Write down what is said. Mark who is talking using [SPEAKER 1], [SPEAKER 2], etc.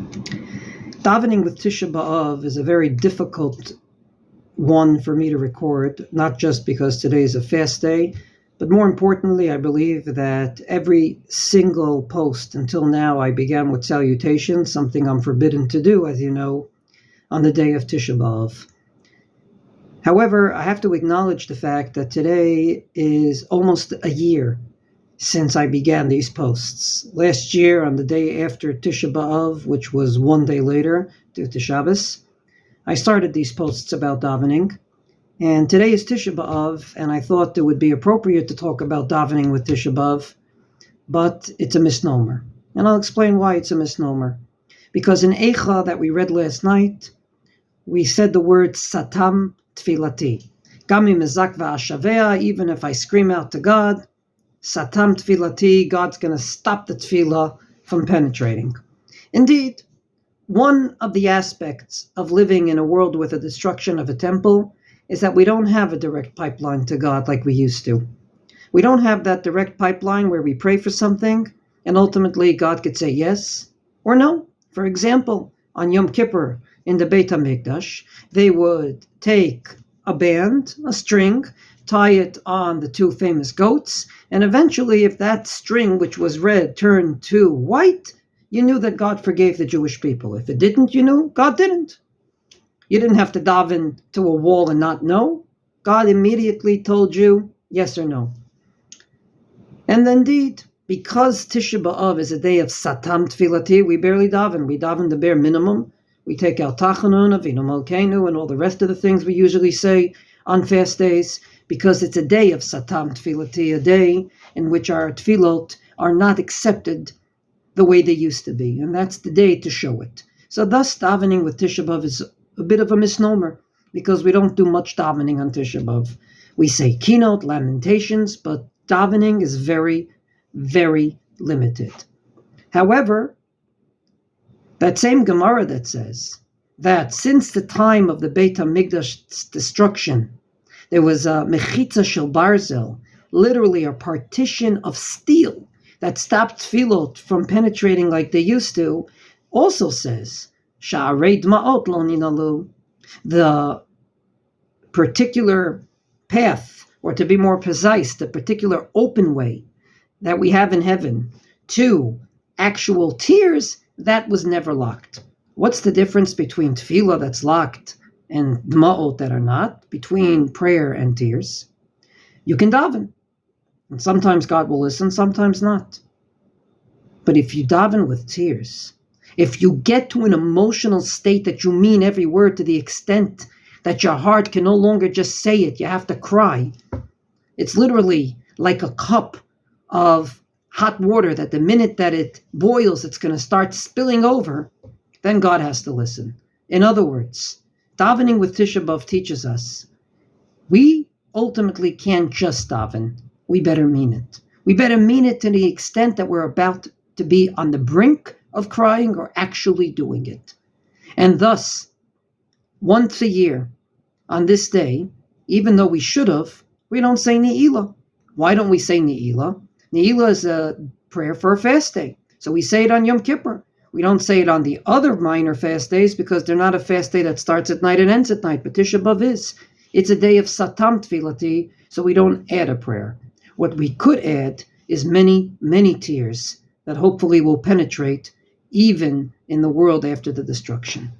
[SPEAKER 1] Davening with Tisha B'Av is a very difficult one for me to record, not just because today is a fast day, but more importantly, I believe that every single post until now I began with salutations, something I'm forbidden to do, as you know, on the day of Tisha B'Av. However, I have to acknowledge the fact that today is almost a year since I began these posts. Last year, on the day after Tisha B'Av, which was one day later, due to Shabbos, I started these posts about davening. And today is Tisha B'Av, and I thought it would be appropriate to talk about davening with Tisha B'Av, but it's a misnomer. And I'll explain why it's a misnomer. Because in Eicha that we read last night, we said the word Satam Tfilati. Gami mezak va'ashavea, even if I scream out to God, Satam Tfilati, God's going to stop the tefillah from penetrating. Indeed, one of the aspects of living in a world with a destruction of a temple is that we don't have a direct pipeline to God like we used to. We don't have that direct pipeline where we pray for something and ultimately God could say yes or no. For example, on Yom Kippur in the Beit HaMikdash, they would take a band, a string, tie it on the two famous goats, and eventually if that string, which was red, turned to white, you knew that God forgave the Jewish people. If it didn't, you knew God didn't. You didn't have to daven to a wall and not know. God immediately told you yes or no. And indeed, because Tisha B'Av is a day of Satam Tfilati, we barely daven. We daven the bare minimum. We take out Tachanun, Avinu Malkeinu, and all the rest of the things we usually say on fast days, because it's a day of Satam Tfilati, a day in which our tefillot are not accepted the way they used to be, and that's the day to show it. So thus, davening with Tisha B'Av is a bit of a misnomer, because we don't do much davening on Tisha B'Av. We say keynote, lamentations, but davening is very, very limited. However, that same Gemara that says that since the time of the Beit HaMikdash's destruction, there was a mechitza shel barzel, literally a partition of steel that stopped tefillot from penetrating like they used to, also says, sha'arei dma'ot lo ninalu, the particular path, or to be more precise, the particular open way that we have in heaven to actual tears, that was never locked. What's the difference between tefillah that's locked and dma'ot that are not, between prayer and tears? You can daven, and sometimes God will listen, sometimes not. But if you daven with tears, if you get to an emotional state that you mean every word to the extent that your heart can no longer just say it, you have to cry. It's literally like a cup of hot water that the minute that it boils, it's going to start spilling over, then God has to listen. In other words, davening with Tisha B'Av teaches us we ultimately can't just daven. We better mean it. We better mean it to the extent that we're about to be on the brink of crying or actually doing it. And thus, once a year, on this day, even though we should have, we don't say Ne'ilah. Why don't we say Ne'ilah? Ne'ilah is a prayer for a fast day. So we say it on Yom Kippur. We don't say it on the other minor fast days because they're not a fast day that starts at night and ends at night. But Tisha B'Av is. It's a day of Satam Tfilati, so we don't add a prayer. What we could add is many, many tears that hopefully will penetrate even in the world after the destruction.